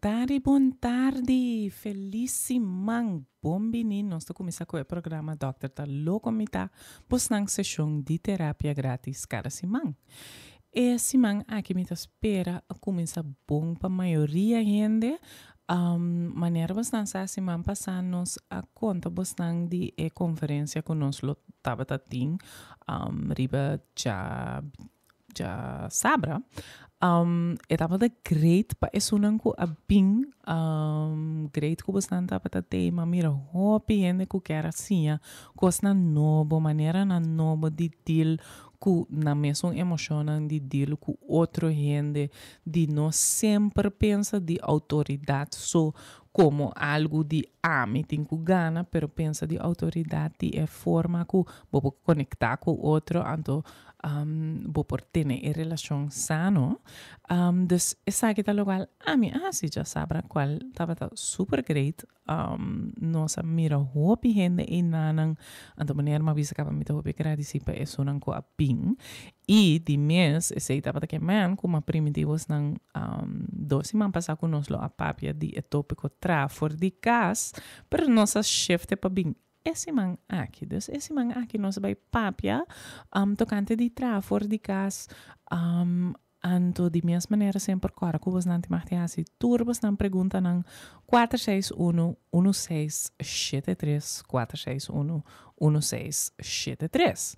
Buon tardi, felissimang bombini. Nós começamos com o programa Dr. Tá louco mita, pois na sessão de terapia grátis cada semana. E semana aqui me espera a começar bom para a maioria gente. Maneira bastante a semana passamos a conta bastante de conferência que nós estava tendo, riba já sabra. Etapa da great pa esunan ko abing great ko bastante tapa ta tema mira hopi ende ko kera sinha kos na nobo maneira na nobo de deal ku na mesma emocionan de deal ku outro gente de nós sempre pensa de autoridade so como algo de tem que gana pero pensa de autoridade é forma que vou conectar com outro então vou por ter uma relação sano dus essa que tá local se já sabe qual tava super great nossa mira hopi gente e nanang então maneira ma bisa kapa mita hopi agradecer para isso não com a ping e de mês esse tava que man como primitivos nang doce man passar com nós a papia de tópico tra for de cas pero nossa chefe para bing esse man aqui, dus esse man aqui nós vai papia tocante de tra for de cas anto de mesma maneira sempre cora que você não te marte assim turbos não pergunta não 461-1673 461-1673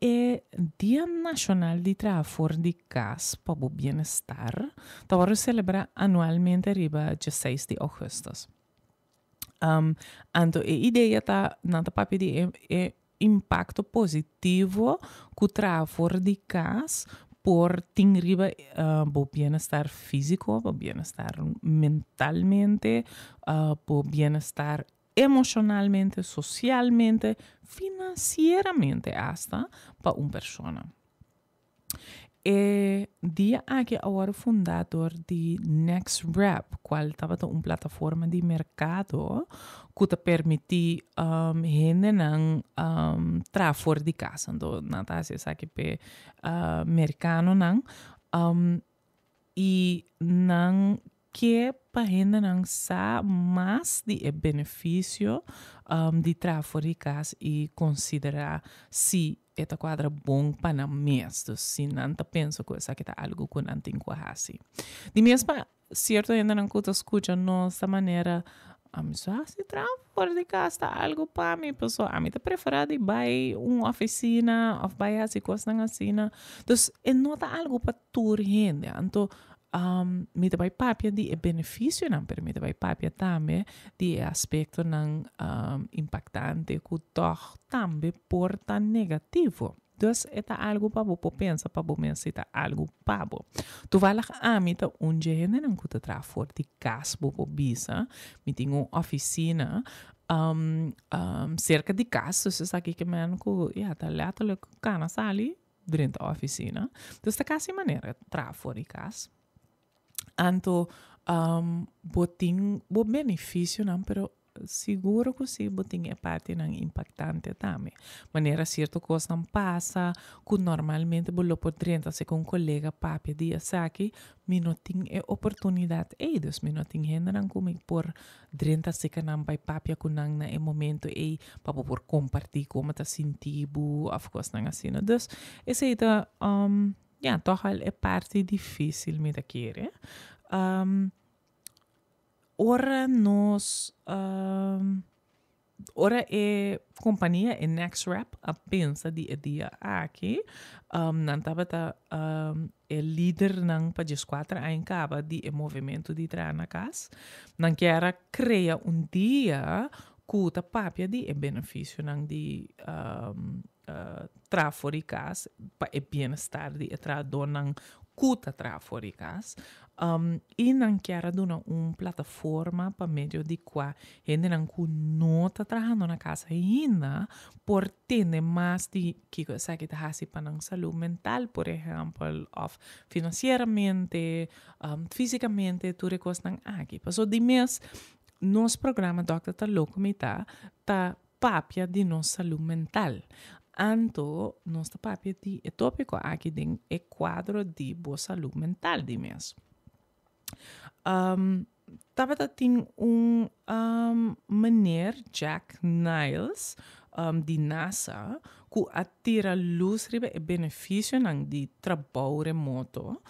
é Dia Nacional de Trabalho de Casa para o Bem-Estar que celebra anualmente riba 16 de agosto. Anto a ideia tá na papel de impacto positivo que o trabalho de casa por ter riba o bem-estar físico, o bem-estar mentalmente, o bem-estar emocionalmente, socialmente, financieramente hasta para uma pessoa. E dia aqui agora fundador de NextRep, qual estava uma plataforma de mercado que te permite gente não tra fora de casa, então não tá se sabe que americano não e não que para gente não sabe mais de benefício de tra fora de casa e considerar se esta quadra bom para mês, se não tá pensa que essa que tá algo que não tem que fazer. De mesmo certo ainda não que escuta nossa maneira só se trabalha fora de casa tá algo para mim pessoal a mim tá preferado ir uma oficina ou vai assim coisa assim então é nota algo para toda gente então me vai papia de benefício não pero me vai papia também de aspecto não impactante que toch também porta negativo. Então, é algo para você pensar, para você pensar algo para você. Tu vai lá a mim tá gente não que trabalha fora de casa, você bisa, me tem uma oficina cerca de casa, você sabe que man que tá lá tá cana sali dentro da oficina. Então, esta casa maneira trabalha fora de casa. Anto, botin bo benefício não, pero seguro que sim, botin é parte não impactante também. Maneira certa coisa não passa, que normalmente bolo podrenta se com um colega papi dia aqui, me não tem oportunidade, dus me não tem gente não como por drenta se que não vai papi com não na momento para por compartilhar como tá sentindo, of course não assim, dus esse aí tá toch wel é parte difícil me da querer. Ora nós ora é companhia é NextRep a pensa de dia aqui não estava é líder não para as quatro em caba de movimento de na casa não quer criar dia que a papia de benefício não de tra fora de casa para o bem-estar de tra donan cuta tra fora de casa e não quer dar uma plataforma para meio de qual gente não está trabalhando na casa ainda por ter mais de que coisa que está para a saúde mental por exemplo ou financeiramente fisicamente tudo coisa não aqui passou de mês nosso programa Dr. Tá louco mita tá papia de nossa saúde mental. Anto, nossa papia de tópico aqui é quadro de boa saúde mental de mês. Tava tem meneer Jack Niles de NASA que atira luz riba e benefício ng di trabalho remoto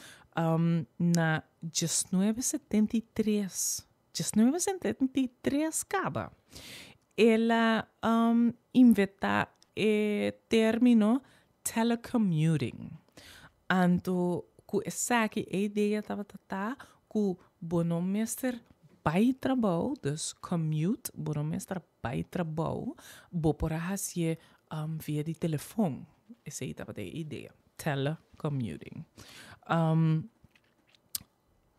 na 1973. 1973 acaba. Ela inventa o termino telecommuting. Anto ku esaki a ideia estava ku bonomester bij trabalho, dus commute, bonomester bij trabalho, bo por hasie via di telefoon. Essa aí estava a ideia, telecommuting.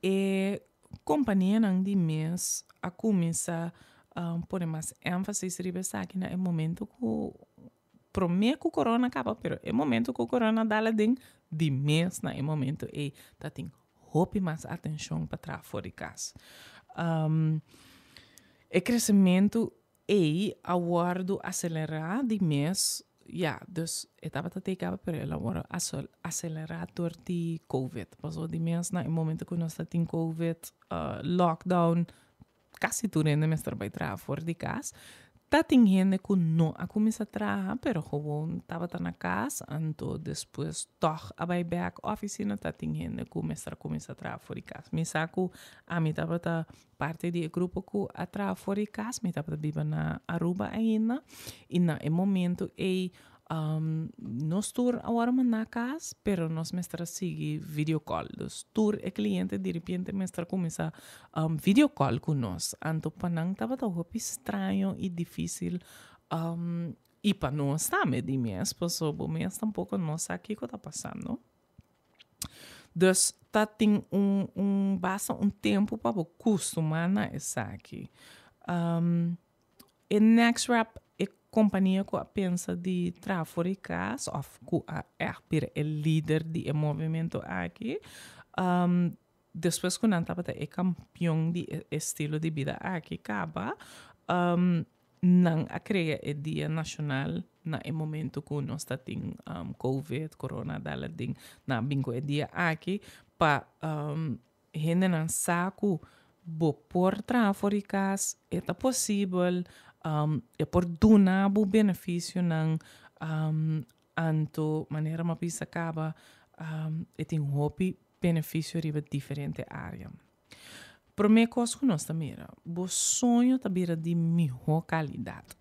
E companhia nang di mes a começa pôr mais ênfase ribe aqui na momento ku promete que o corona acaba, pero é momento que o corona dá ding de mês na é momento e tá tem hope mais atenção para trás fora de casa. O crescimento é aguardo acelerar de mês, dus etapa tá te acaba, pero ela agora acelerar door de COVID. Passou de mês na é momento que nós tá tem COVID, lockdown, quase tudo ainda mais trabalhar fora de casa. Tá tem gente que não a começa a trabalhar, pero gewoon estava na casa, então depois toch a vai back oficina, tá tem gente que começa a trabalhar fora de casa. Me saco a mim estava parte do grupo que a trabalhar fora de casa, me estava viva na Aruba ainda, e na momento nós tur agora na casa, pero nós mestra sigue video call. Dus tur e cliente de repente mestra começa video call com nós. Anto panang tava tão estranho e difícil e para nós também de mês, porque o mês tampouco não sabe o que está passando. Dus tá tem basta tempo para acostumar na essa aqui. E next rap companhia que pensa de trabalhar fora de casa, ou que é líder do movimento aqui, depois que não estava campeão de estilo de vida aqui, acaba, não a criar o dia nacional na momento que nós está tem COVID, corona, dalading, na bingo dia aqui, para gente não saco, por trabalhar fora de casa, é possível. E por donar o benefício ng anto maneira uma pisa acaba e tem hopi benefício riba diferente área. Por me coisa que nós também o sonho também de melhor qualidade.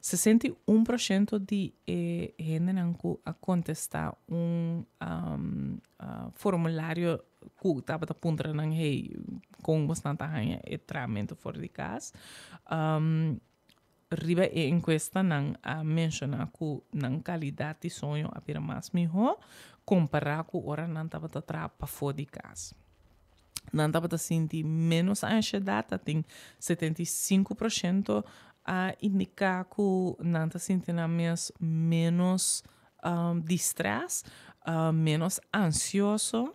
61% de gente não a contestar formulário que estava a punta ng com bastante ranha e tratamento fora de casa. Riba e encuesta nang menciona que nang qualidade de sonho apira mais melhor comparar com ora não estava a trabalhar para fora de casa. Não estava a sentir menos ansiedade, tem 75% a indicar que não está sentindo menos de estresse, menos ansioso,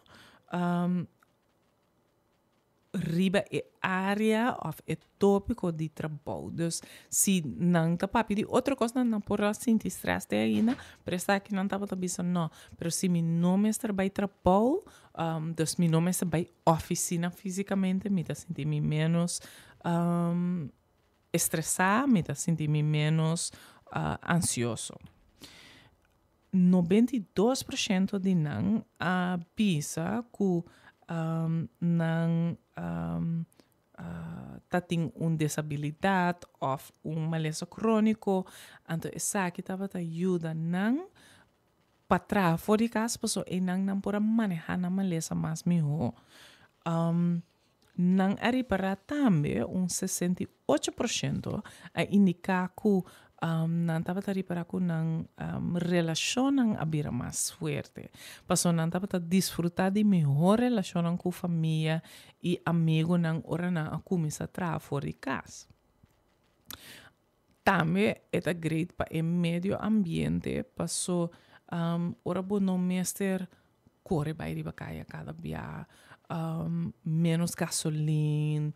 riba e área of e tópico de trabalho. Dus se não está papi de outra coisa não por sentir estresse de ainda, presta que não estava pensando não, pero se meu nome está bem trabalho, dus meu nome está bem oficina fisicamente, me está sentir menos estressado, me está sentir menos ansioso. 92% de não pensa que não tem uma desabilidade ou maleza crônico, então essa aqui estava a ajuda não para trás fora de casa, e não pode manejar na maleza mais melhor. Não é para também 68% a indicar que não estava a reparar que não relação não abrir mais forte. Passou não estava a desfrutar de melhor relação com a família e amigo não ora não a começar a trabalhar fora de casa. Também é great para o meio ambiente, passou ora bom não mestre corre vai de bacaia cada dia, menos gasolina,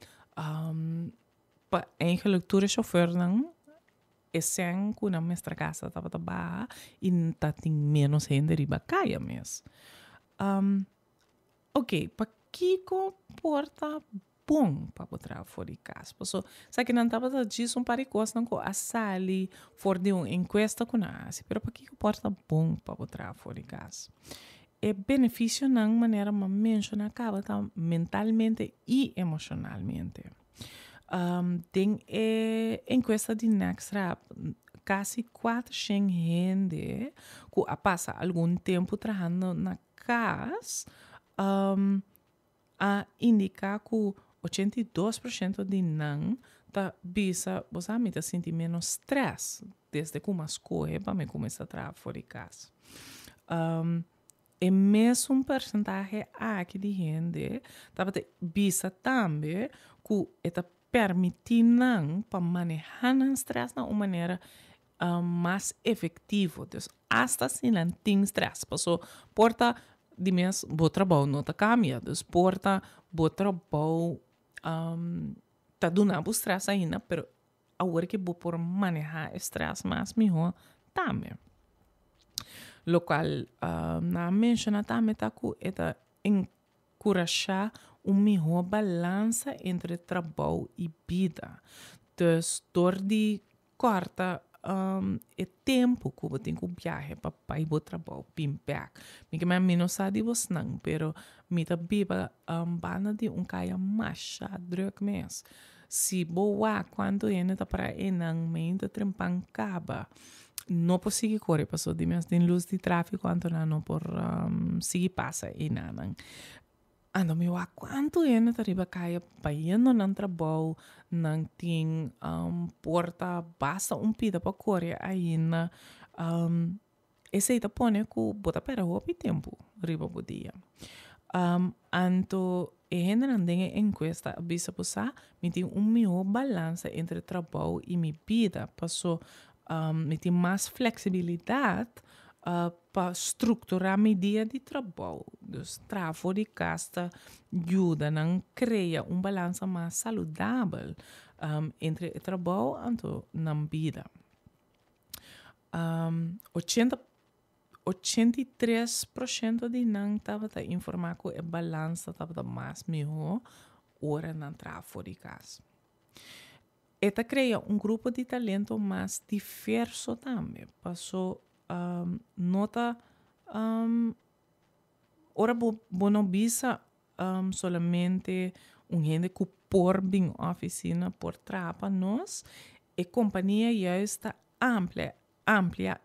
para eigenlijk toer chauffeur não esse que na mestra casa estava a e tá tem menos gente de bacaia mesmo. Ok, para Kiko porta bom para botar fora de casa. So, sa que não estava a dizer um paricos não com a sali for de uma encuesta com nós, pero para Kiko porta bom para botar fora de casa. É benefício na maneira que mencionar acaba tá, mentalmente e emocionalmente. Tem encuesta de Nextrap, quase 400 gente que passa algum tempo trabalhando na casa, a indicar que 82% de não tá bisa você me sentir menos stress desde que uma escolha para me começar a trabalhar fora de casa. É mesmo porcentagem aqui de gente estava bisa também que está permitindo para manejar o stress de uma maneira mais efetiva. Então, hasta se não tem stress, passou porta de mês, o trabalho não está cambiando. Então, porta, o trabalho está dando stress ainda, mas agora que vou por manejar stress mais melhor também. Lo qual na menciona também tá que é encorajar melhor balança entre trabalho e vida. Então, door de corta é tempo que eu tenho que viajar para ir para o trabalho, back. Porque eu não sei você não, pero me tá biba bana de caia mais druk mes. Se boa quando ele tá para enang me tá trempan caba. Não posso seguir correr, passou de mês tem luz de tráfego, quanto não por seguir passa e nada. Ando me wa quanto ena tariba kaya payendo ng trabaho ng ting porta basta pida pa correr ainda esse ita pone ku bota pera hopi tempo riba po dia. Anto gente não tem encuesta avisa posa me tem melhor balança entre trabalho e minha vida, passou me tem mais flexibilidade para estruturar meu dia de trabalho. Então, trabalho de casa ajuda a criar balança mais saudável entre o trabalho e a vida. 83% de não estava a informar que a balança estava mais melhor hora na trabalho de casa. Esta cria grupo de talento mais diverso também. Passou nota ora não bisa solamente gente que por bem oficina por trapa nós e companhia já está ampla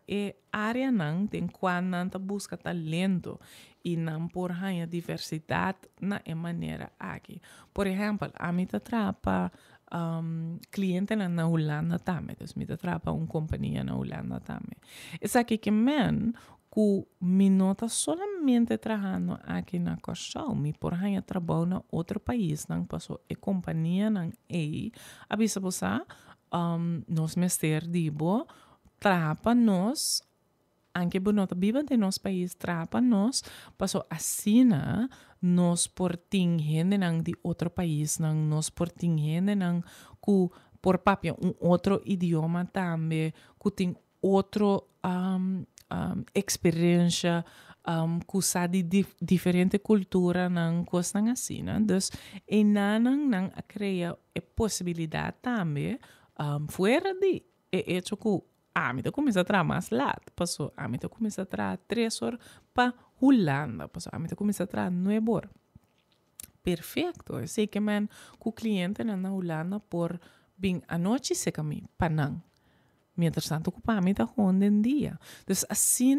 e área não tem quando não busca talento e não por a diversidade na maneira aqui. Por exemplo, a mim trapa cliente na Holanda também, então me trapa companhia na Holanda também. Isso aqui que men que me nota solamente trabalhando aqui na Costa, me por aí trabalho na outro país, não passou e companhia não é, avisa você, nós mestre dibo trapa nós, anche bonota viva de nosso país trapa nós, passou assina nós por ting gente não de outro país, não nós por ting gente não que por papel outro idioma também, que tem outro experiência que sabe de diferente cultura não coisa assim, né? Então, e não a criar a possibilidade também fora de hecho que me tô começando a trabalhar mais lá, passou me tô começando a trabalhar 3 horas para Holanda, passou me tô começando a trabalhar 9 horas. Perfeito, eu sei que o cliente na Holanda por bem a noite se caminha para não. Mientras tanto, ocupamos está onde em dia. Então, assim,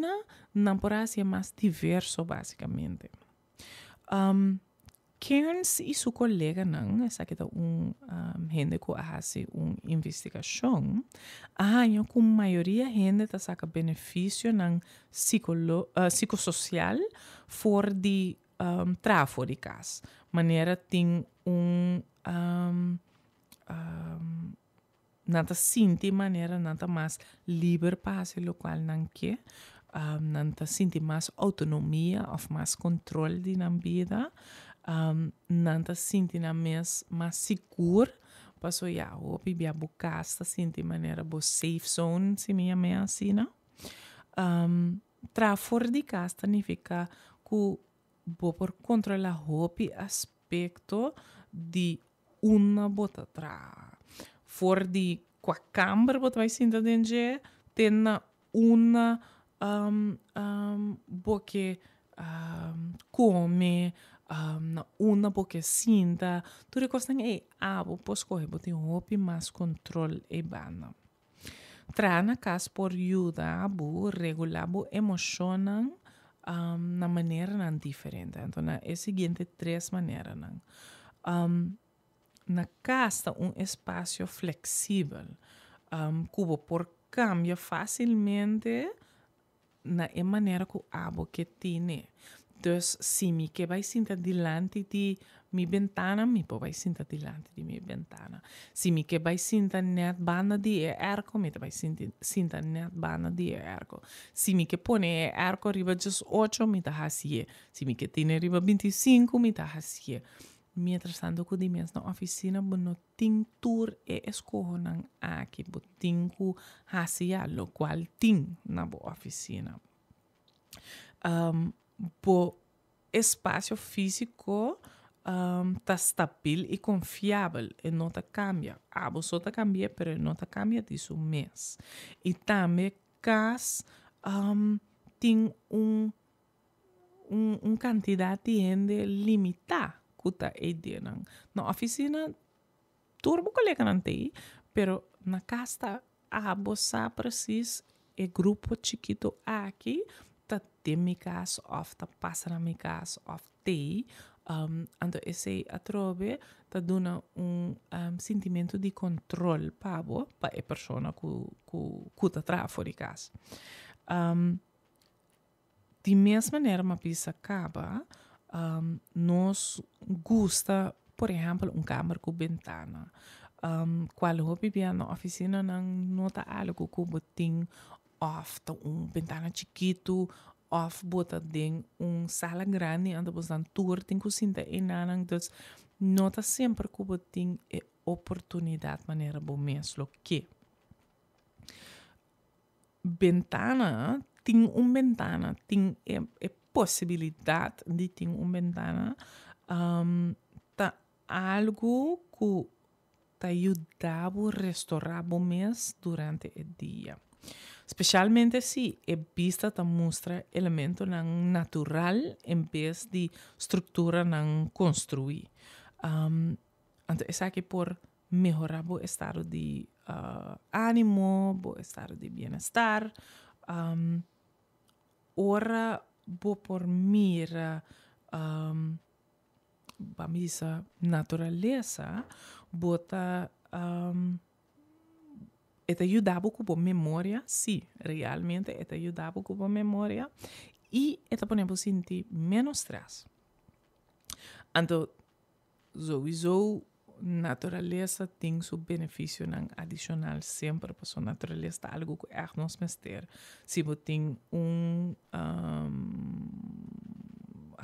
não pode ser mais diverso, basicamente. Cairns e seu colega, não, essa que está gente que faz uma investigação, com a maioria gente está saca benefício não psicossocial for de trabalho de casa. Maneira tem nada sinti maneira nada mais livre para fazer o qual não quer, nada sinti mais autonomia ou mais controle de na vida, nada sinti na mais seguro, passou já o bibia bucasta sinti maneira bo safe zone se minha assim, não? Tra fora de casa significa que vou por controlar hopi aspecto de uma bota tra. For de qua câmara bota vai sinta dentro tem uma boque come na uma boque sinta tudo costa vou pos correr botar hopi mais controle e bana. Trana cas por ajuda a regular a emocionan na maneira nan diferente. Então, é seguinte três maneiras. Na casa, espaço flexível, cubo por cambia facilmente na maneira que o abo que tiene. Então, se me que vai sentar delante de mi ventana, mi vai sentar delante de mi ventana. Se me que vai sentar net banda de erco, mi vai sentar net banda de erco. Se me que pone erco riba 18, mi tá hasie. Se me que tiene riba 25, mi tá hasie. Mientras tanto, que dimens na oficina, no ting tour e escojo nang aqui, bo ting ku hasia, lo qual ting na bo oficina. Bo espaço físico tá stabil e confiável e não tá cambia. Só tá cambia, pero não tá cambia disso mês. E também cas tem quantidade de gente limitada que tá aí dentro. Na oficina, turbo colega não tem, pero na casa sa precis e grupo chiquito aqui tá tem mi casa of tá passa na mi casa of tem então esse atrove tá dando sentimento de controle para a pessoa que tá atrás fora de casa. De mesma maneira, uma pizza acaba, nós gosta, por exemplo, câmara com ventana. Qual hobby bem na oficina não nota algo que botin off ventana chiquito, off bota den sala grande, anda botan tour tem que sinta enanang, então nota sempre que botin é oportunidade maneira bom mesmo que ventana tem ventana tem possibilidade de ter ventana tá algo que tá ajudava a restaurar o mês durante o dia. Especialmente se a vista tá mostra elemento natural em vez de estrutura não construir. Então, isso aqui por melhorar o estado de ânimo, o estado de bem-estar. Ora, por mira a natureza, bota te ajudava com a memória, sim, realmente te ajudava com a memória e te ponemos sentir menos stress. Então, sowieso, natureza tem seu benefício adicional sempre, porque a natureza é algo que é nos mestre. Se você tem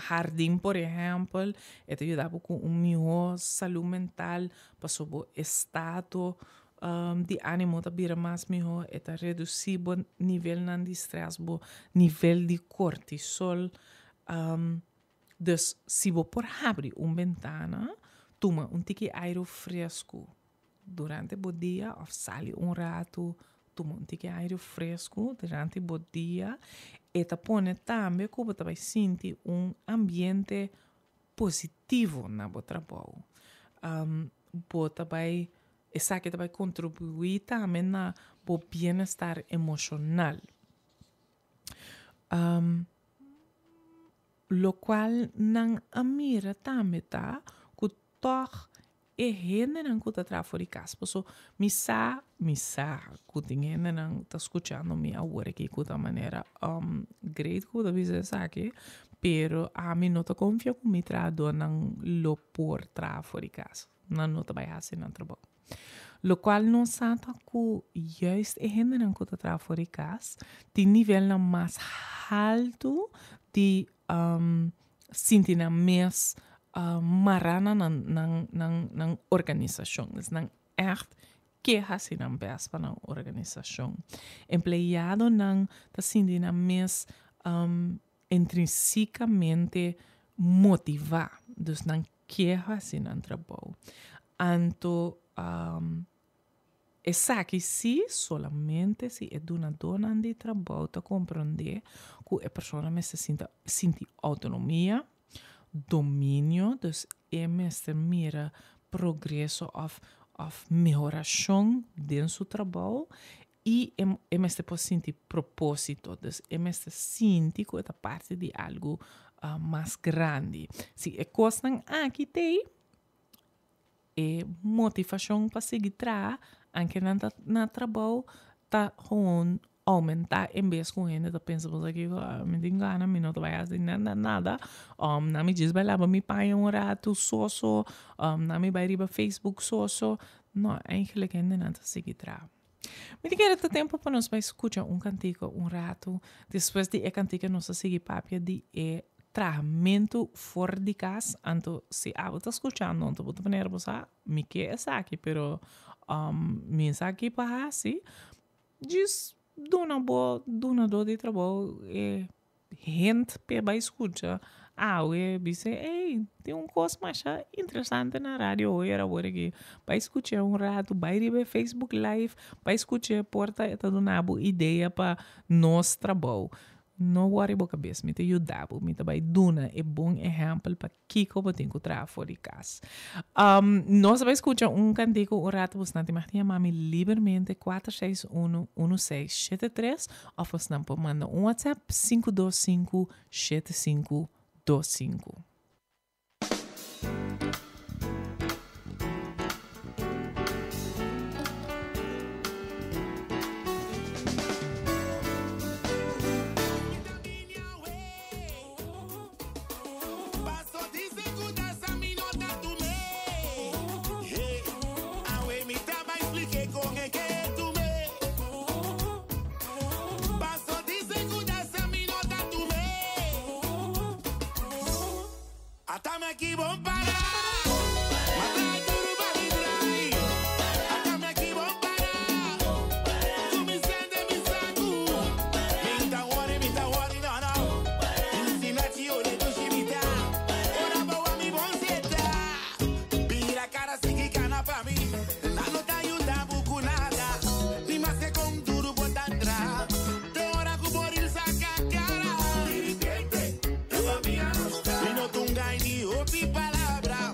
jardim, por exemplo, te ajudava com melhor saúde mental, para o estado de ânimo tá vira mais melhor, tá reduzir o nível de estresse, o nível de cortisol. Então, se você por abrir ventana, toma tique aire fresco durante o dia, ou sale rato, toma tique aire fresco durante o dia, e te põe também que você vai sentir ambiente positivo no trabalho. Você vai essa que vai contribuir também na o bem-estar emocional. Lo qual não mira também tá que toch e gente não que tá atrás fora de casa. Porque misa que tem gente não tá escutando me agora que de maneira great que da visa essa aqui, pero a mim não tá confia com me trado não lo por trás fora de casa. Não tá vai assim no trabalho. Lo qual não sabe que juist a gente não que está fora de casa tem nível mais alto de sentir mais marana na organização. Não echt que assim não best para na organização. Empregado não está sentindo mais intrinsecamente motivar. Dus não quer assim no trabalho. Anto, essa que se solamente se é uma dona de trabalho tá compreender que a pessoa me se sente autonomia, domínio, dus é mira progresso of melhoração dentro do trabalho e é pode sentir propósito, dus é sentir que é parte de algo mais grande. Se é coisa aqui tem é motivação para seguir atrás, anche na trabalho tá gewoon aumentar em vez com ele tá pensando aqui me engana me não vai fazer nada na me diz vai lá me pai um rato só na me vai riba Facebook só não eigenlijk ainda não tá seguir atrás. Me diga que tempo para nós vai escutar cantico rato depois de cantico nós seguir papia de tratamento fora de casa, então se eu estou escutando, não estou nervosa, me quer aqui, pero me aqui para assim, diz dona dor de trabalho e gente para escutar, disse, ei, tem coisa mais interessante na rádio hoje era agora aqui, para escutar rato, vai ver Facebook Live, para escutar porta está dando ideia para nosso trabalho. Não worry about cabeça, me te ajudava, me te vai duna é bom exemplo para que como tem que trabalhar fora de casa. Nós vamos escutar cantico rato você não tem mais mami livremente 461-1673 ou você não pode mandar WhatsApp 525-7525. Aqui vou parar. Palabra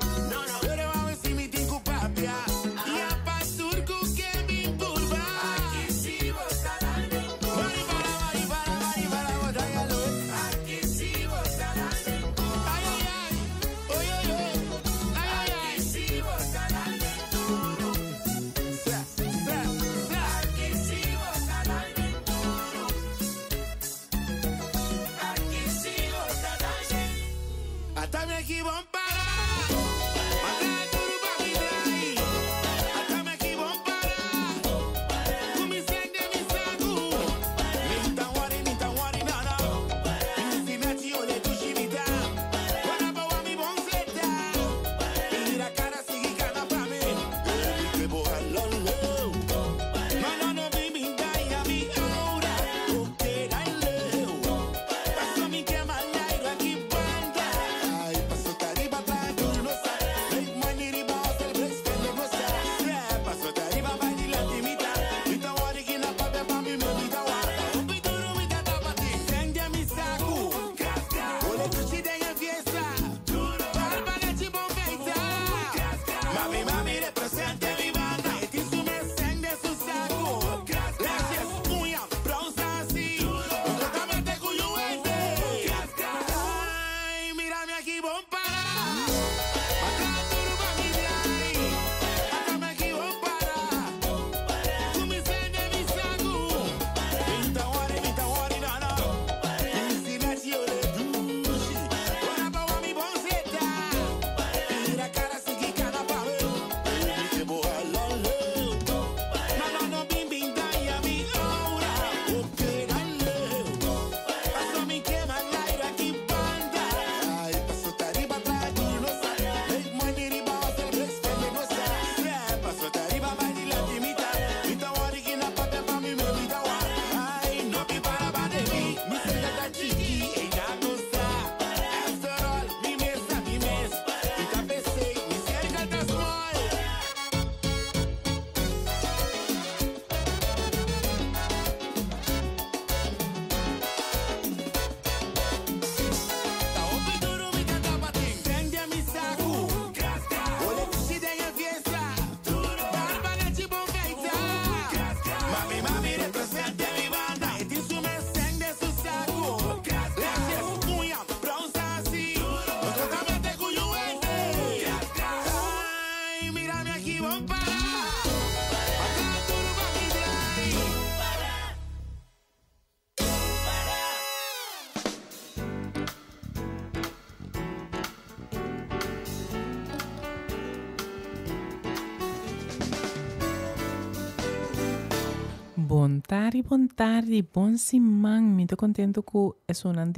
Bom simang. Mito contento ku es unang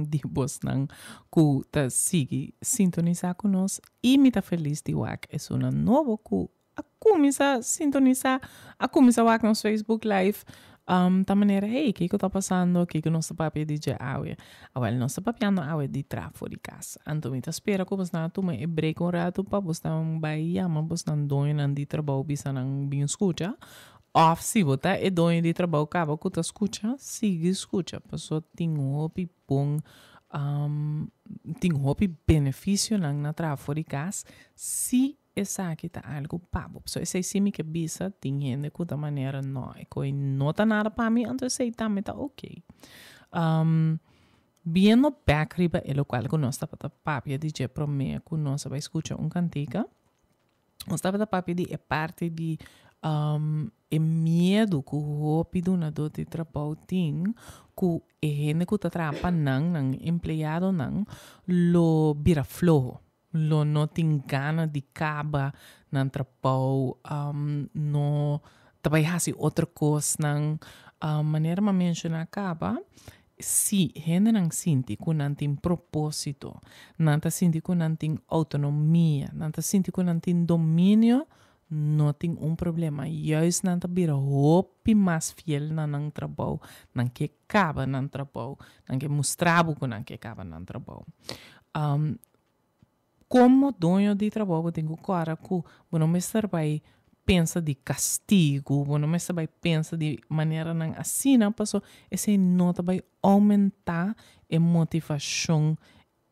dibos nang ku ta sigi sintonizar com nós e mita feliz de wak es unang novo ku a começar sintonizar a começar wak nos Facebook Live ta maneira hey que tá passando que nosso papi DJ awe awel nosso papi ando awe de trafo de casa anto mita espera ku bos na tu me break um rato pa bos na bahia ma bos na doin nan di trabalho bisa nang bin escuta off se botar é dono de trabalho acaba que tu escuta siga escuta pessoa tem hopi bom tem hopi benefício na trabalho de casa se essa aqui tá algo pabo pessoa esse sim que bisa tem gente que da maneira não é que não tá nada para mim então sei também tá ok bem no back riba é o qual que nós tá para papi DJ promê que nós vai escutar cantica nós tá para papi de é parte de é medo que o donador de trabalho tem que é gente que está trabalhando nang empregado nang lo vira flojo lo não tem gana de caba nang trabalho no também hasi outra coisa nang maneira ma mencionar acaba si gente não sente que não tem propósito não tá sente que não tem autonomia não tá sente que não tem domínio não tem problema. Juist não vira hopi mais fiel na nang trabalho, não que acaba nang trabalho, não que mostrava que não que acaba nang trabalho. Como dono de trabalho, tenho cara que não me vai pensa de castigo, não me vai pensa de maneira não assim, não passou, esse não vai aumentar a motivação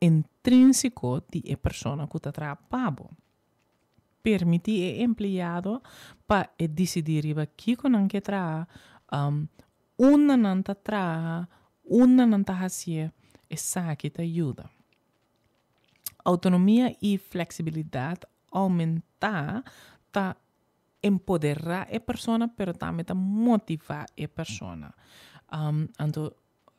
intrínseca de a pessoa que está trabalhando. Permitir empregado para decidir riba que não quer trabalhar, uma não está trabalhando, uma não está fazendo, essa que te ajuda. Autonomia e flexibilidade aumentar, tá empoderar a pessoa, pero também tá motivar a pessoa. Então,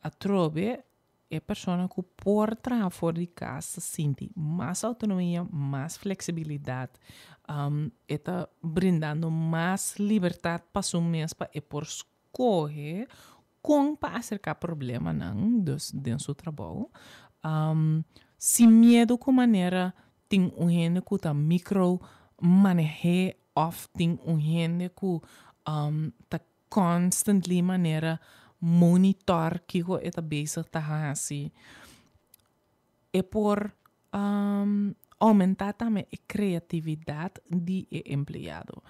a trobe a pessoa que por trabalhar fora de casa sente mais autonomia, mais flexibilidade, está brindando mais liberdade para si mesmo e por escolher como para acercar problema não dentro do trabalho. Se medo com maneira tem gente que está micro manejar of tem gente que está constantly maneira monitor que o está bezig te hasi e por aumentar também a criatividade de empregado.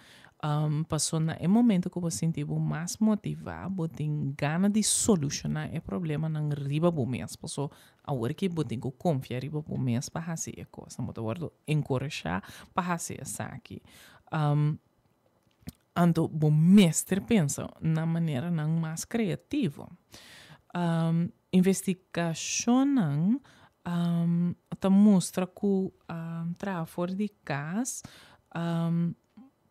Passou na momento que você sente mais motivado, você tem ganas de solucionar o problema na riba do mês. Passou a hora que você tem que confiar riba do mês para fazer a coisa. Você encorajar para fazer isso aqui. Então, o mestre pensa na maneira não mais criativa. Investigação mostra que trabalhar fora de casa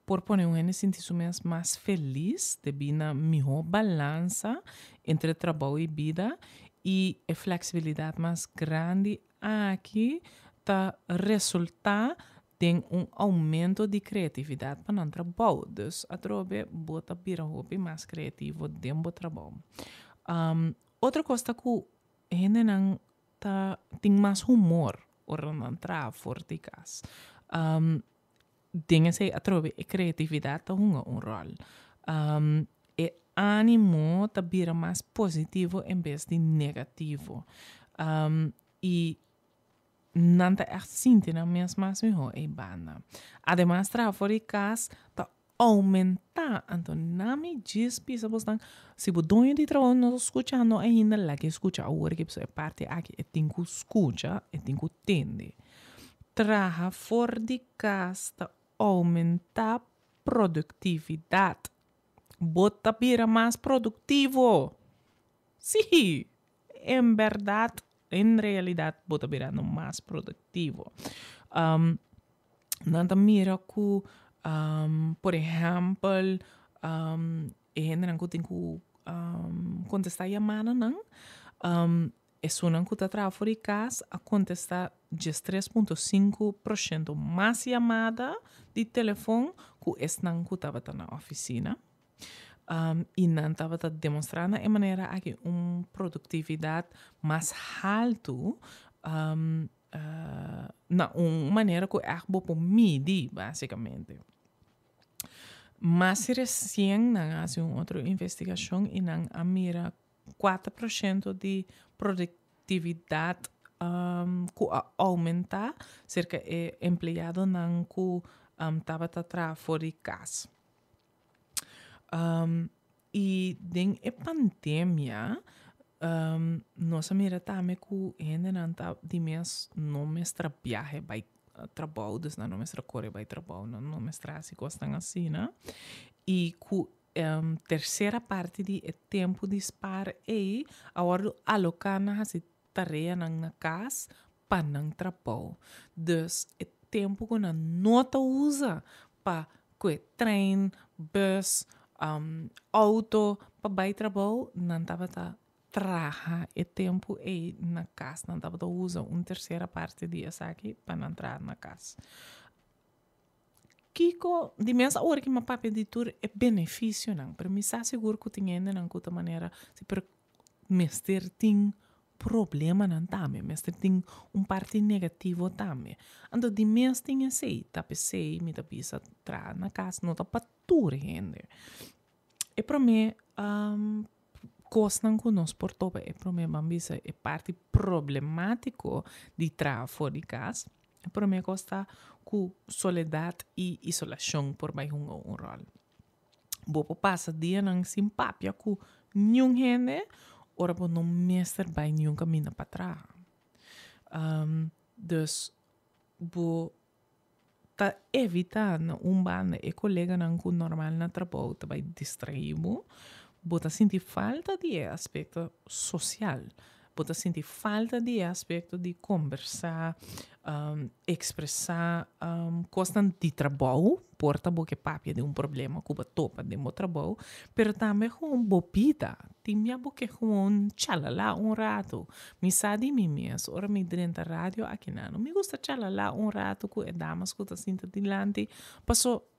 por pôr um sentir mais feliz, de na melhor balança entre trabalho e vida e a flexibilidade mais grande aqui tá resultar tem aumento de criatividade para não trabalho. Então, a trobe bota vira hobby mais criativo dentro do trabalho. Outra coisa que a gente não tem mais humor ou não trabalha fora de casa. Tem essa a trobe a criatividade tá um rol. E ânimo tá vira mais positivo em vez de negativo. E não está assim, na mesma melhor é banda. Ademais, trabalhar fora de casa está aumentar. Então, não me diz, se o dono de trabalho não escuta, não ainda lá que escuta a hora que é parte aqui, tem que escutar, tem que entender. Trabalhar fora de casa está aumentar produtividade. Bota vira mais produtivo. Sim, em verdade. Em realidade, bota virando mais produtivo. Nada mira que, por exemplo, gente que tem que contestar a chamada, não? É só que está trabalhando fora de casa a contestar 3,5% mais chamada de telefone que esse não que estava na oficina. E não estava demonstrando de maneira aqui produtividade mais alto na uma maneira que é para medir, basicamente. Mas recém não hace uma outra investigação e não a mira 4% de produtividade que aumenta cerca de empregado não que estava a fora de casa. E den a pandemia nós mira também que ainda não está de mês não mestra viaje vai trabalho, dus não mestra corre vai trabalho, não mestra assim gostam assim, né? E que terceira parte de tempo de spar é agora alocar na tarefa na casa para não trabalho. Dus o tempo que não nota usa para que trem, bus, auto para vai trabalho, não estava traha e tempo e na casa não estava usa uma terceira parte de essa aqui para não entrar na casa. Kiko, de mensa hora que uma papel de tour é benefício não, para mim está seguro que tinha ainda não de maneira se para mestre tem problema não também, mestre tem parte negativo também. Então de mensa tinha sei, tá pensei, me tá pisa tra na casa, não tá para tour ainda. E para mim costam que nós por topa é para mim bambisa é parte problemático de fora de casa. Para mim costa com soledade e isolação por mais um rol. Bopo passa dia não simpátia com nenhum gente, ora bo não mestre vai nenhum caminho para trás. Dus bo tá evitando banda e colega não com normal na trabalho tá vai distrair bota sentir falta de aspecto social, bota sentir falta de aspecto de conversar, expressar coisas de trabalho, porta boa que papia de problema que topa de meu trabalho, pero também com bobida, tinha boa que com chalala rato, me sabe mim mesmo, ora me dentro da rádio aqui não, me gusta chalala rato com é damas que tá sinta dilante, passou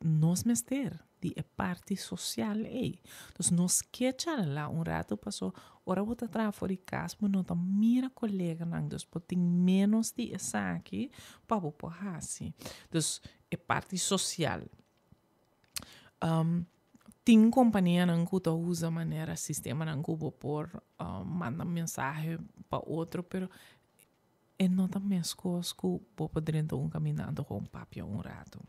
nós mester de parte social aí. Então nós quer lá rato passou ora vou tra fora de casa, mas não tá mira colega não, dus tem menos de essa aqui para vou porra assim. Dus é parte social. Tem companhia não que usa maneira sistema não que vou por manda mensagem para outro, pero é não tá mesmo coisa que vou poder caminhando com papel rato.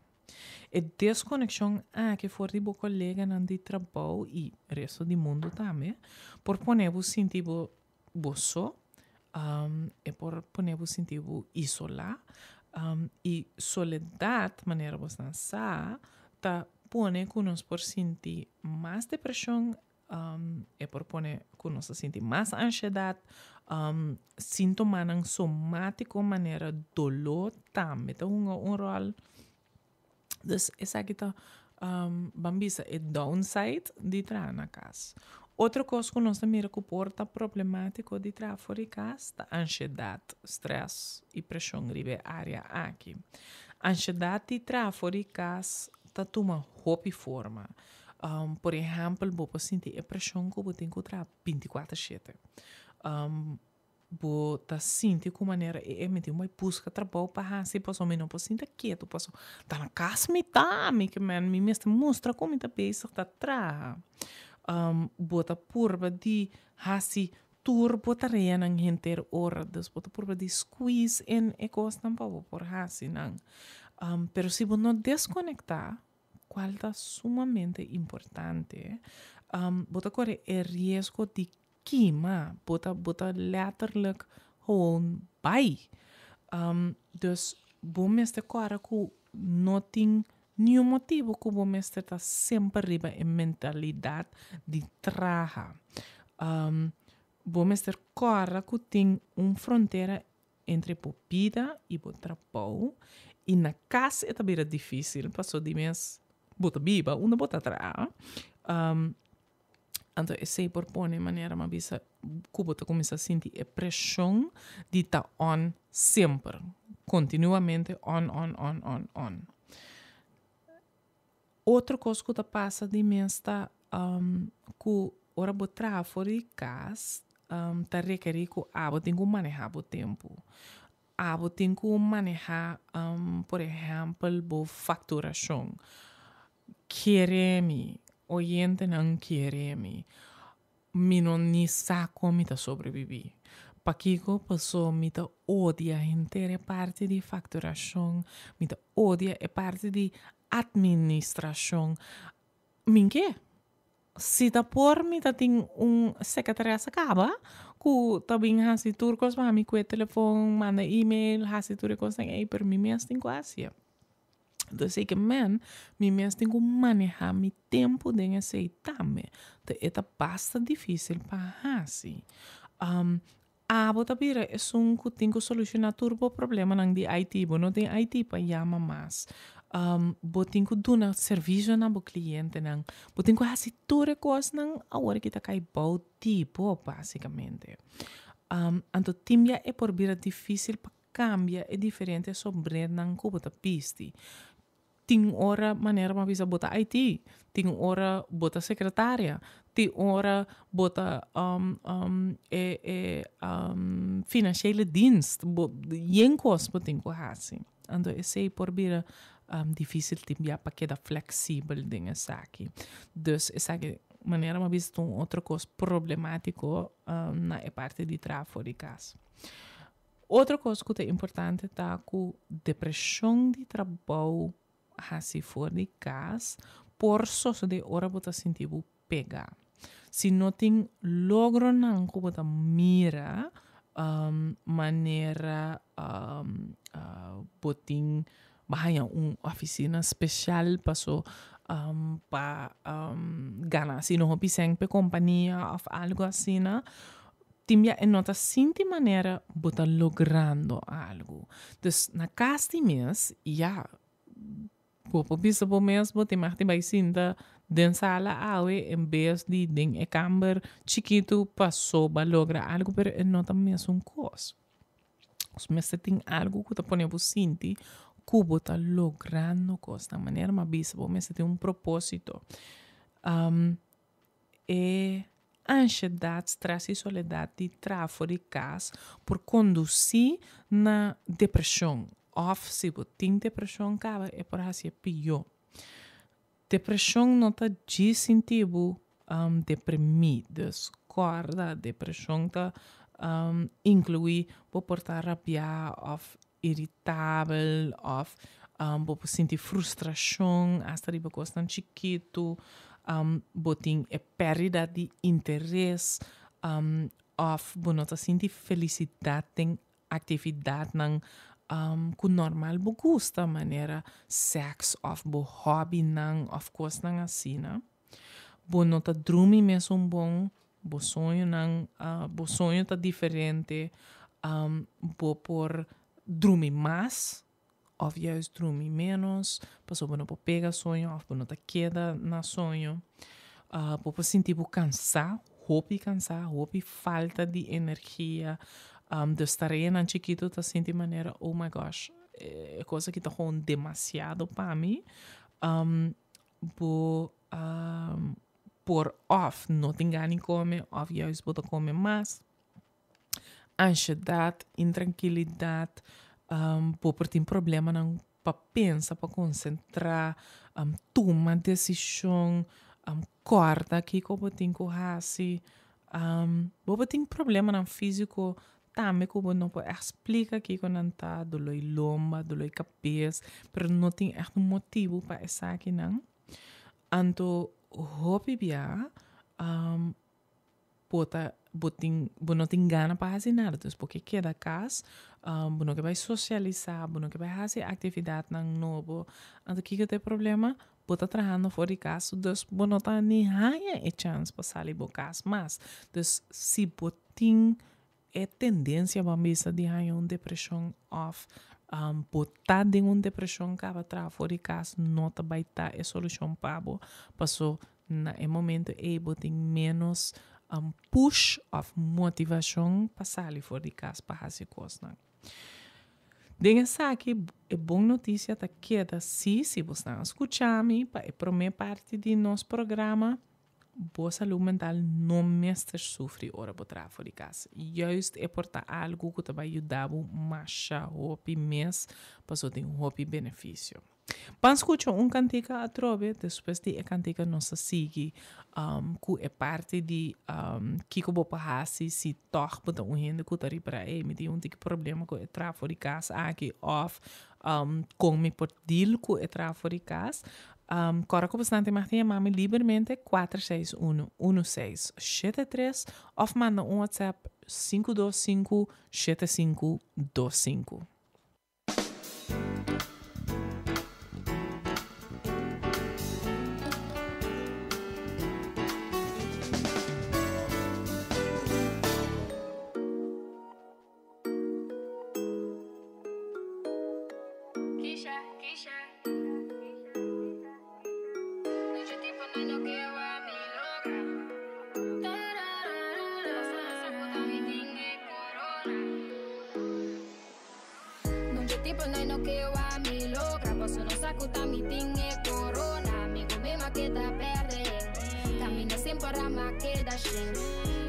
E desconexão que for de bo colega não de trabalho e resto do mundo também, por poner vos sentir só, e por poner vos sentir isolar, e soledade, maneira vos dançar, tá pone que nós por sentir mais depressão, e por poner que nós sentir mais ansiedade, sintoma não somático, maneira dolor também, tá rol. Dus essa aqui tá bambisa é downside de entrar na casa. Outra coisa que nós também recuperta problemático de entrar fora de casa é ansiedade, stress e pressão ribe área aqui. Ansiedade de entrar fora de casa tá toma roupa e forma. Por exemplo, vou sentir a pressão que eu tenho que entrar 24/7. Bo tá sinti com maneira me tem uma busca trabalho para se posso me não posso sentir quieto posso tá na casa me que me mesmo mostra como tá pensa tá tra bota purba de hasi turbo tarefa nang hinter hora dus bota purba de squeeze in e costa por hasi nang pero se você não desconectar qual tá sumamente importante bota corre é risco de queima, bota letterlijk gewoon bij. Dus bom este cara que não tem nenhum motivo que bom este tá sempre riba em mentalidade de traja. Bom este cara que tem fronteira entre vida e trabalho e na casa é também difícil, passou de mês bota biba, uma bota traja. Então, esse propõe maneira uma vez que você começa a sentir a pressão de estar on sempre, continuamente on. Outra coisa que passa de mim está ku ora botar fora de casa, tá requerir que abo tem que manejar o tempo. Abo tem que manejar, por exemplo, bo facturação. Queremi, oyente não queremi. Mi non ni sa come ta sobrevivi. Pakiko passò mi ta odia intere parte di facturação, mi ta odia e parte di administração. Minke? Si ta por mi ta ting secretaria acaba, ku tabing hasi turcos ma mi kwe telefon, manda email, hasi turcos nang ei per mi mes ting asia. Dus ik men, mi mes tenho manejar mi tempo de aceitar-me. Então, é basta difícil para assim. A bota bira é que tem que solucionar todo o problema não de IT, não tem IT para chamar mais. Bo tem que dar serviço na bo cliente não. Bo tem que fazer toda a coisa não, a hora que tá cai bom tipo, basicamente. Então, timbia é por bira difícil para cambiar, é diferente sobre não que bota piste. Tem hora maneira uma visa bota IT, tem hora bota secretária, tem hora bota financiële dienst, jenkos botin ko hasi. Ando esse por bira difícil timbia para que da flexível dingen saki. Dus essa maneira uma visa um outro coisa problemático na parte de tráfego de casa. Outra coisa que é importante tá com depressão de trabalho assim fora de casa, por só de hora você sentir pegar. Se não tem logro não que você mira maneira botin bahaya oficina especial passou para ganhar se não pisang pe companhia ou algo assim, timbia e nota sinti maneira bota logrando algo. Dus na casa de mês, ja, po bisa po mês, bota mais vai sinta den sala awe em vez de den e camber chiquito passou ba logra algo, pero e nota mesmo coisa. Os mês tem algo que tá ponendo sinti, que bota logrando coisa, da maneira mais bisa po mês tem propósito. Ansiedade, stress e soledade de tráfego de casa por conduzir na depressão. Ou se você tem depressão, é por assim pior. Depressão não está de sentido deprimido. Corda, depressão está inclui por portar rabia, ou irritável, ou por sentir frustração, hasta de coisa tão chiquito. Botin é perda de interesse, of bonota sentir felicidade em atividade não que normal bo gusta maneira sex of bo hobby não of coisa não assim, né? Bonota dormir mesmo bom, bo sonho não, bo sonho tá diferente, bo por dormir mais of juist dormir menos, passou por não pegar sonho, of por não tá queda na sonho, por sentir cansar, roupa falta de energia, de estar aí na chiquito tá sentir maneira, oh my gosh, é coisa que tá com demasiado para mim, por off, não tem ganho comer, of juist botar comer mais, ansiedade, intranquilidade, por ter problema não para pensar, para concentrar, tomar decisão, corta aqui como tem que fazer, por ter problema não físico, também como não pode explicar aqui quando não tá dolor lomba, dolor cabeça, mas não tem echt motivo para essa aqui não. Então, hobby bia, não tem gana para fazer nada, então porque queda casa, não que vai socializar, não que vai fazer atividade não novo, então que tem problema, bota trabalhando fora de casa, então não tá nem haya a chance para sair do casa, mas então se botin é tendência para mesa de haya depressão off, botar de depressão que vai trabalhar fora de casa, não tá vai tá é solução para passou na momento botin menos push of motivação para sair fora de casa para fazer coisas. Dengue aqui é boa notícia que se você está escutando para a primeira parte de nosso programa, boa saúde mental não mestre sofre ora por trás de casa. Juist é por algo que vai ajudar mais a hopi mês para só ter hopi benefício. Para escutar cantica a trove, depois de cantica nossa sigue, que é parte de que eu vou passar se torna para um gente que está aí para me tem problema com o tráfego de casa aqui off, como por deal com o tráfego de casa. Cora com bastante Martinha Mami livremente 461-1673 ou manda WhatsApp 525-7525. Tipo, nós não quer a me logra. Posso não saco, tá me tinha corona. Amigo mesmo que tá perdendo. Camina sempre para ma que da shin.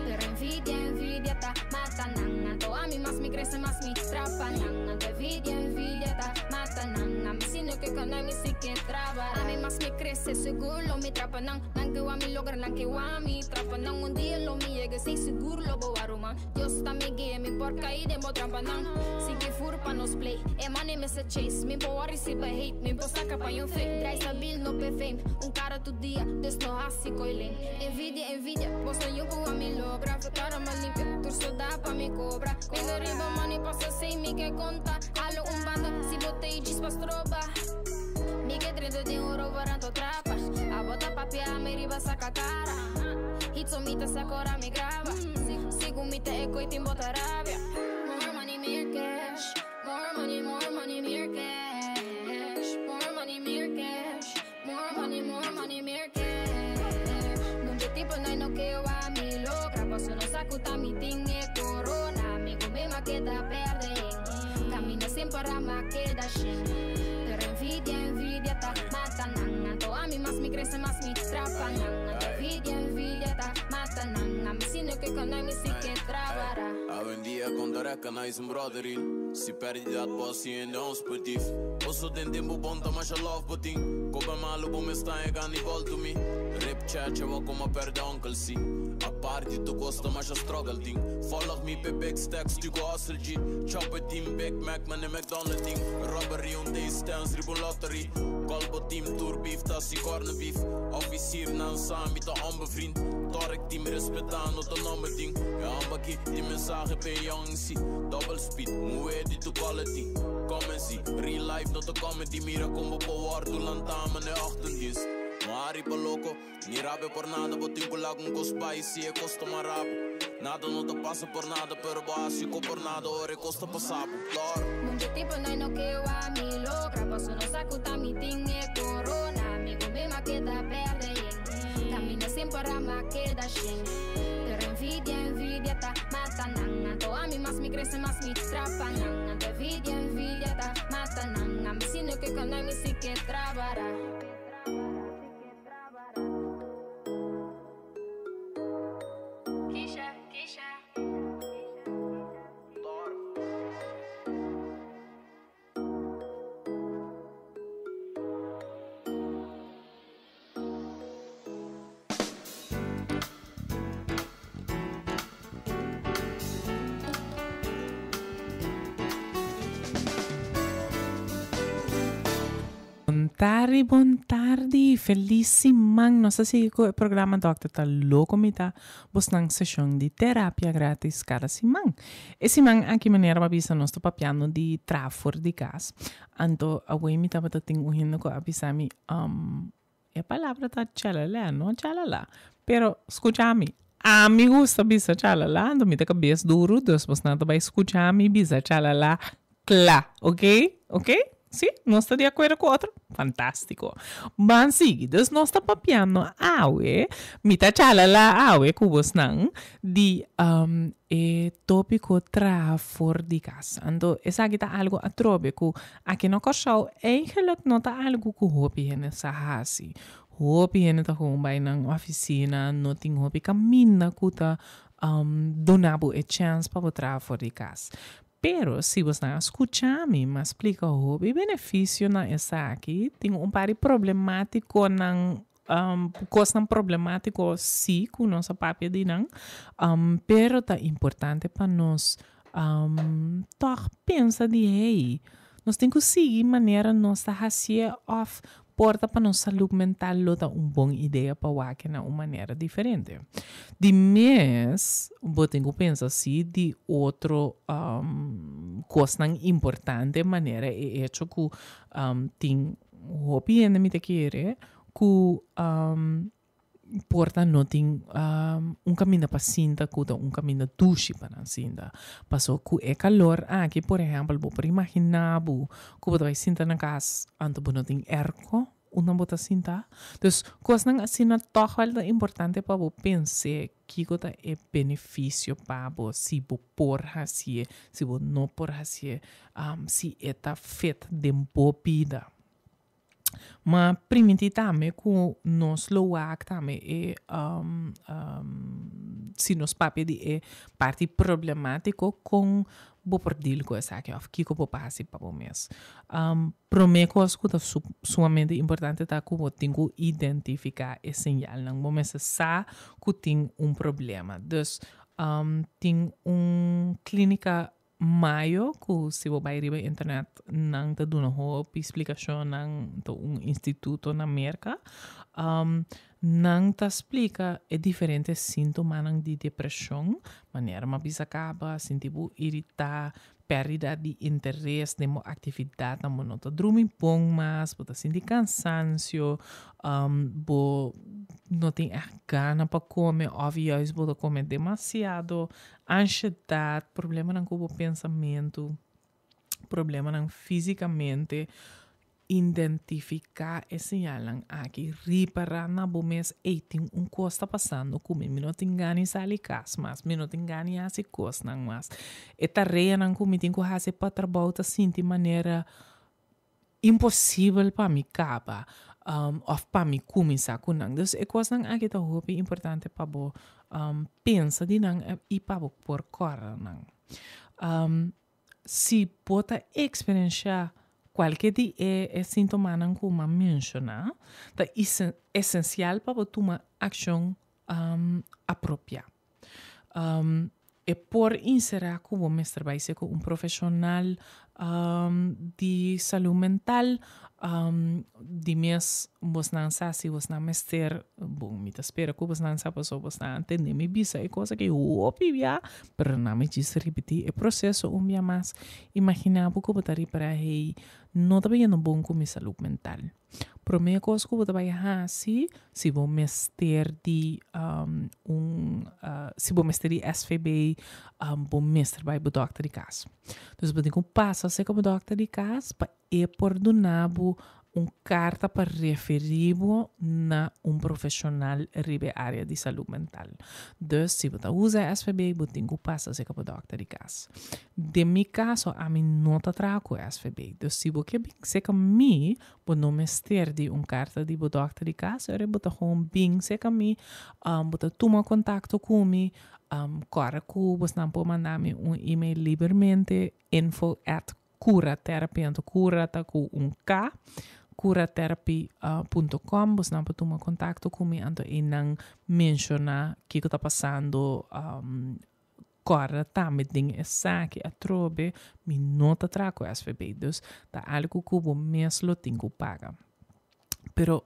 Pero envidia tá mata nanga. To a mim mas me cresce, mas me trapa nanga. To envidia tá mata nanga. Me sino que quando me se que traba. A mim mas me cresce, seguro me trapa nang. Nang que a me logra, nang que a me trapa nang. Dia lo me llega, sem seguro lo bo aruma. Dios tá me guia, me porca e demo trampa nang. Se que fur pa nos play. É money me se chase. Me boa receive hate. Me boa saca pa um fake. Trai stabil no pe fame. Cara todo dia, des no hasi coilen. Envidia, posso eu com a me logra. Cara me limpia, torço dá pa me cobra. Quando arriba money passa sem me que conta. Halo banda, se botei diz pa stroba. Me que 30 de varanto trapas. A bota papia, me riba saca cara. Hitso mita sakora me grava. Sigo mita e coitim bota rabia. More money, mere cash. More money, mere cash. More money, mere cash. More money, mere cash. Nunca tipo nós não quer a me logra. Posso não saco, tá me tinha corona. Amigo mesmo que tá perdendo. Camina sempre para ma que da shin. Pero envidia tá mata nanga. To a mim mas me cresce, mas me trapa nanga. Envidia tá mata nanga. Me sino que quando me se que trabalhar. Avendia com tareca, nós brotheril. Se perde dat posse ainda sportief. Posso ter tempo bom, tá mais a love botin. Coba malo, bom está e gani volto me. Rap chat, eu vou como perder uncle si. A parte tu gosta, mas a struggle ting. Follow me, big stacks, tu gosta de. Chopper team, Big Mac, man, McDonald's ting. Robbery, day stands, ribbon lottery. Colbo team, tour beef, tá si corner beef. Officier, nan sami, tá onbevriend. Torek team, respeitando, tá nome ting. Ja, ambaki, die mensagem bij young si. Double speed, moe di to quality. Come zie, real life, not a comedy. Mira como power, tu lantama, ne achtendienst. Mari pa loco, ni rabe por nada. Botin ko lag un gosbay, si e costa marabo. Nada no te pasa por nada, pero básico por nada, ore costa pasabo. Nunca tipo nós não quer a me logra. Posso não saco, tá me tinha corona. Amigo mesmo que tá perdendo. Camina sempre para ma que da shin. Pero envidia tá mata nanga. To a mim mas me cresce, mas me trapa nanga. To envidia tá mata nanga. Me sino que quando me se que trabalhar. Buon tardi, felicimang. Não sei se o programa Doctor tá louco, me tá buscando sessão de terapia grátis cada semana. Esse semana aqui maneira para bisa nós tô papiando de tráfego de casa. Então, a wei me tava tendo um com avisar-me, a palavra tá chalala, não chalala. Pero, escucha-me. A me gusta bisa chalala, então me tá cabeça duro, depois não vai escuchar-me bisa chalala, clá, ok? Ok? Sim, não está de acordo com o outro? Fantástico. Mas seguidos, nós está papiando awe, mita chalala awe kubos nang de tópico tráfego de casa. Então, essa aqui tá algo atrobe que aqui no corso, eigenlijk não tá algo que hopi nessa hasi. hopi hene ta gewoon bij een oficina, noting hopi camina kuta donabo e chance para botar for de casa. Pero se você não escutar me, mas explica o benefício na essa aqui, tem par de problemático na coisa problemático sim com nossa papel de não, pero tá importante para nós toch pensa de aí, nós temos que seguir maneira nossa racia of porta para nossa saúde mental lota boa ideia para o na uma maneira diferente. De mês, vou ter que pensar assim de outro coisa importante maneira é hecho que tem hobby ainda me te querer que porta não tem caminho para cinta que caminho duche para cinta passou que é calor aqui por exemplo vou para imaginar que você vai cinta na casa antes não tem erco uma bota cinta então coisa assim na toch é importante para você pensar que é benefício para você se você por assim se você não por assim se está feito de boa vida. Mas primeiramente com nós loak também é se nos papel de parte problemático com bo perdil com essa aqui of que bo passe para o mês. Primeira coisa que é sumamente importante é que você tem que identificar esse sinal. Não vamos saber que tem problema. Então tem clínica maio que se você vai na internet não te dá uma explicação não instituto na América não te explica diferentes sintomas de depressão maneira uma bisa acaba sentir irritar perda de interesse de uma atividade não te dormir bom mas você sentir cansaço não tem gana para comer obviamente você comer demasiado ansiedade problema com o pensamento problema fisicamente identificar esse sinal aqui reparar na bom mês tem coisa está passando comigo não tem gana sair casa mas não tem gana essa coisa não mas é tarefa não comigo tem que fazer para trabalhar assim de maneira impossível para mim caba of para mim começar com não então é coisa não aqui tá hobby importante para bo pensa de não e para bo por cor não se pode experienciar qualquer dia é sintoma não como mencionar é essencial para tomar ação apropriada é por inserir que o mestre vai ser um profissional de saúde mental de mês você não sabe se você não mestre bom me espera que você não sabe se você não entende me bisa é coisa que eu ouvi já mas não me diz repetir é processo dia mais imaginar que você está para aí não está bem bom com a saúde mental primeira coisa que você vai fazer se você mestre de se você mestre de SVB você mestre vai para o doctor de casa então você tem que passar a como doctor de casa para por donabo carta para referir na profissional ribe área de saúde mental. Dus se você usa SVB, você tem que passar a como doctor de casa. De meu caso, a mim não trago SVB. Dus se você se comigo, você não me de carta de doctor de casa, você gewoon bem se comigo, você toma contato comigo, claro que você não pode mandar-me e-mail livremente, info@curaterapia, curata com K, curaterapia.com, você não pode tomar contato comigo e não mencionar o que está passando, agora também tem essa que a trobe, me nota trago SVB, então tá algo que o mesmo tem que pagar. Pero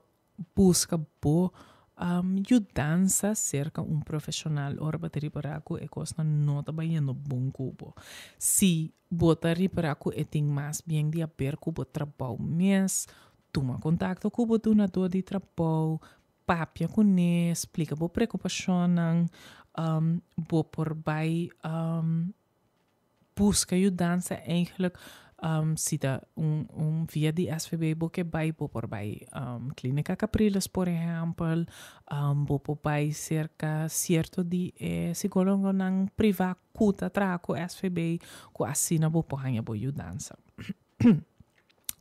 busca boa ajudança cerca profissional ora bater para que é coisa não está bem no bom cubo. Se botar para que é tem mais bem de haver cubo trabalho mês, toma contato com o donador de trabalho, papia com ele, explica boa preocupação, boa por vai busca ajudança eigenlijk se dá via de SVB porque vai por vai clínica Capriles por exemplo por vai cerca certo de psicólogo não privado cuta traco SVB com assina por ganhar boa ajudança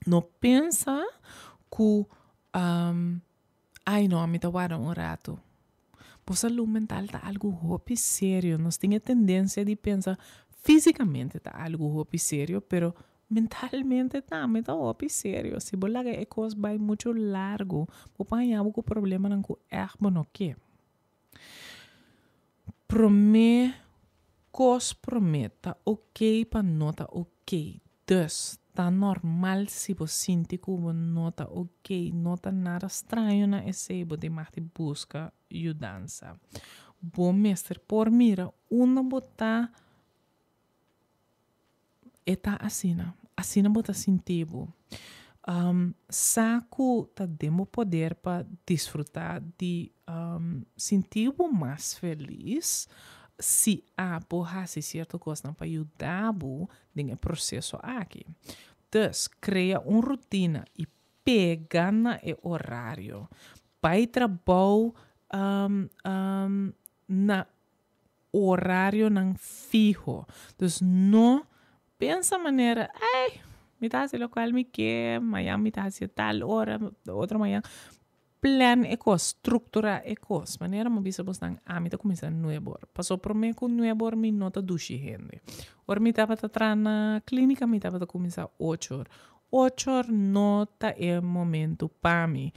não pensa que Ai, não, me tá guardando um rato. Por saúde mental tá algo hopi sério. Nós temos tendência de pensar fisicamente tá algo hopi sério, pero mentalmente tá hopi sério. Se bola que é coisa vai muito largo, vou apanhar o problema não com erro no que. Prometa ok para nota ok. Dus tá normal se você sente que você nota ok, nota nada estranho na esse, você mais busca ajudança. Bom mestre, por mira, uma botar eta assim bota sentido. Saco tá demo poder para desfrutar de sentir mais feliz se a porra se certo coisa para ajudar no processo aqui. Dus, cria uma rotina e pega na horário. Vai trabalhar na horário não fijo. Dus, não pensa maneira, me tá se local me quer, amanhã me tá se tal hora, outra manhã. Plan é coisa, estrutura é coisa. Maneira uma vez você me tá começando 9 horas. Passou por mim com 9 horas, me nota duche gente. Ora me tava tá na clínica, me tava começar 8 horas. 8 horas nota é momento para mim.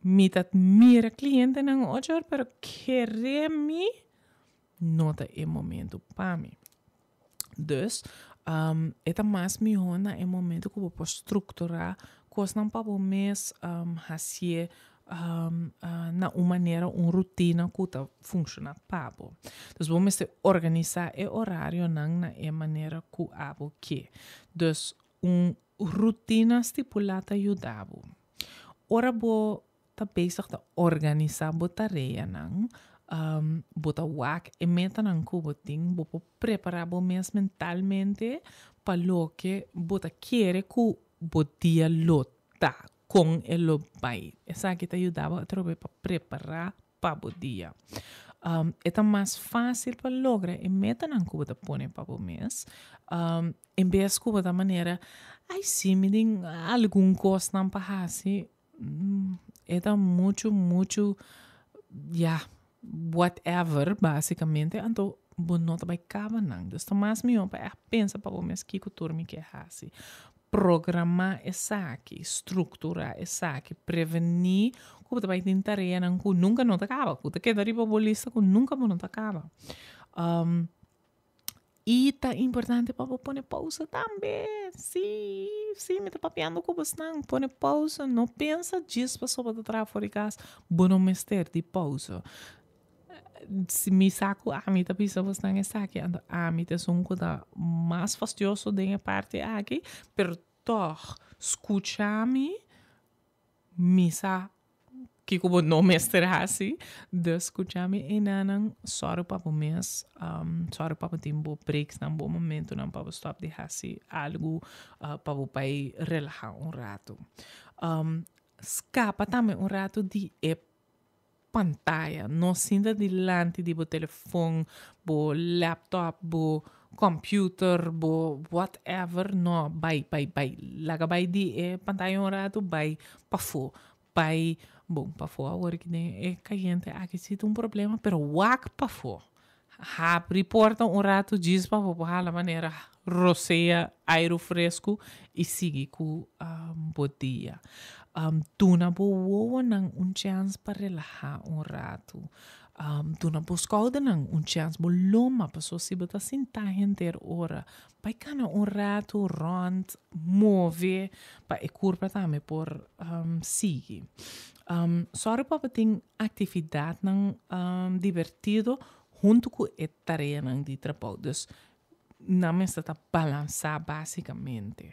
Me tá mira cliente não 8 horas, pero querer me nota é momento para mim. Dus, eta mais melhor é momento que eu posso estruturar coisas não para o mês fazer na uma maneira, uma rotina que está funcionando para você. Então, vamos organizar o horário na maneira que você quer. Então, uma rotina estipulada ajuda você. Ora, você está pensando em organizar a tarefa, você está e meta que você tem, você preparar você mentalmente para o que você quer que você dia lutar com ele vai. Essa aqui te ajudava a preparar para o dia. É mais fácil para lograr a meta que você põe para o mês. Em vez de da maneira, se me tem algum coisa não para fazer, é muito, whatever, basicamente. Então, você não vai acabar não. Então, mais melhor para pensar para o mês que o turno quer fazer. Programar essa aqui, estruturar essa aqui, prevenir que você vai ter tarefa que nunca não acaba, que você quer dar para a lista que nunca não acaba. E tá importante para você pôr pausa também. Sim, me tá papiando com você não, pôr pausa, não pensa disso para sobre trabalhar fora de casa, bom mestre de pausa. Se me saco me tá pensando você não está aqui, me tá um coisa mais fastidioso da parte aqui, pero toch escucha-me, me sa que como não mestre assim, de escucha-me e não só para o mês, só para o tempo breaks, não bom momento, não para stop de assim algo para o pai relaxar rato. Escapa também rato de pantalla, não sinta delante de telefone, laptop, computer, whatever, não, vai. Laga vai de pantalla rato, vai para fora, vai, para fora, agora que é caliente, aqui se tem problema, pero wak para fora. Abre porta rato, diz para a maneira, roceia, aero fresco e siga com o dia. Tuna boa nang chance para relaxar rato. Tuna buscada nang chance bo loma passo se bota sentar inteira hora. Pai cana rato rond move para e curva também por sigue. Só para ter atividade nang divertido junto com a tarefa nang de trabalho. Na mesa está balançar basicamente.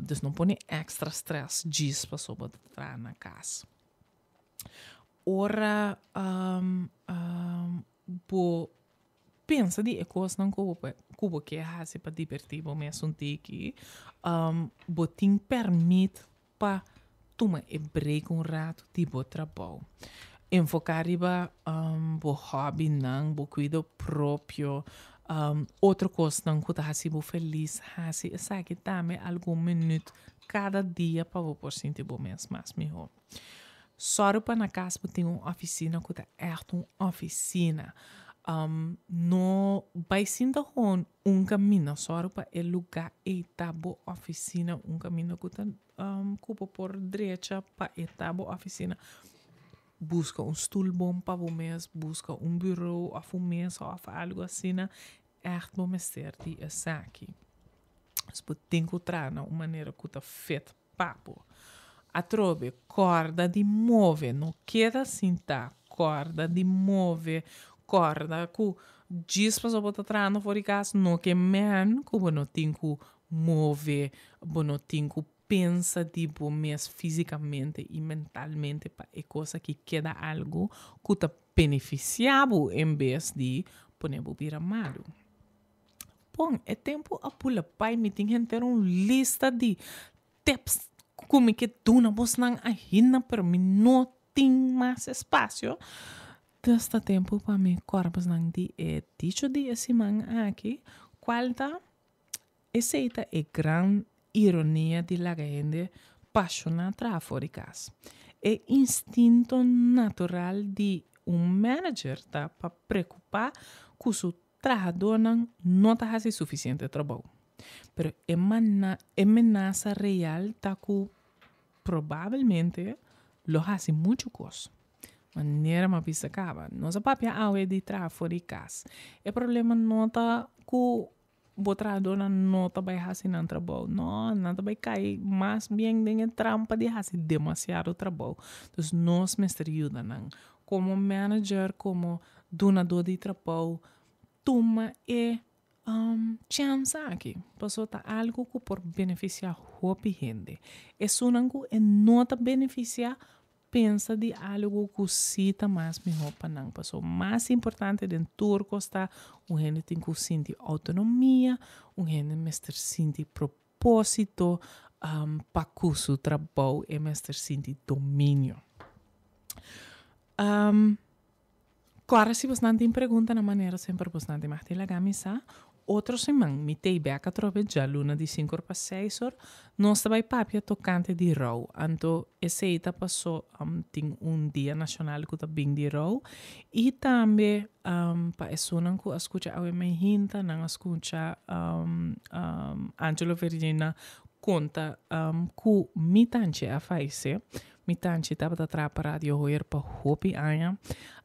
Dus não põe extra stress disso para sobre na casa. Ora, pensa de coisas não cubo que hace para divertir o mês que botin permite para tomar break rato de bo trabalho. Enfocar riba bo hobby não, bo cuidado próprio. Outra coisa não que está assim feliz, assim, sabe que também algum minuto cada dia para você sentir bom mais melhor. Só para na casa tem uma oficina que é uma oficina. No vai sinta com caminho só para o lugar e tabo oficina caminho que tá cupo por direita para e tabo oficina. Busca stoel bom para o mês, busca bureau of um mês ou algo assim, echt bom mestre de essa aqui. Você tem que entrar na maneira que tá feito papo. A trobe, corda de move, não queda cinta, corda de move, corda que diz para botar atrás no fora de casa, não que man, que não tem que move, não tem que pensa tipo mesmo fisicamente e mentalmente para é coisa que queda algo que tá beneficiado em vez de poner bobira malo. Bom, é tempo a pula pai me tem que ter uma lista de tips como que tu não podes não ainda para mim não tem mais espaço. Desta tempo para mim corpos não de dicho de esse man aqui qual tá essa é grande ironia de la gente apaixonada fora de casa. É instinto natural de manager tá para preocupar com seu trabalhador não tá fazendo suficiente trabalho. Pero amenaza real tá que provavelmente lo hace muito coisa. Maneira uma pista acaba. Nossa papia é de trabalho fora de casa. O problema não tá que o trabalhador não tá vai fazer não trabalho. Não tá vai cair mais bem dentro trampa de fazer demasiado trabalho. Então nós mestre ajuda não. Como manager, como donador de trabalho, toma chance aqui. Passou tá algo que por beneficiar a gente. É sunangu e não tá beneficiar pensa de algo que cita mais melhor para não. Passou mais importante dentro turco está o gente tem que sentir autonomia, o gente mestre sentir propósito para que o seu trabalho é mestre sentir domínio. Agora, se você não tem pergunta na maneira sempre você não tem mais de camisa, outro semana, me tei beca trove já luna de 5 para 6 horas, nós também papia tocante de row. Então, esse aí passou tem dia nacional que tá bem de row e também para isso não que escuta a minha hinta, não escuta Angelo Virginia conta que me tanche a fazer. Mi tanti estava a trabalhar para radio hoje para hopi anya,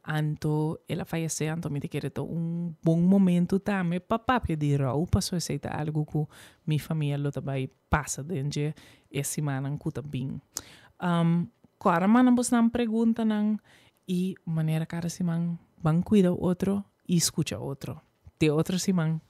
anto ela faleceu, anto me te querer bom momento também para papia de rau, passou aceita algo que minha família lo também passa dentro essa semana que tá bem. Agora mana vos não pergunta não e maneira cada semana van cuida outro e escuta outro. De outra semana.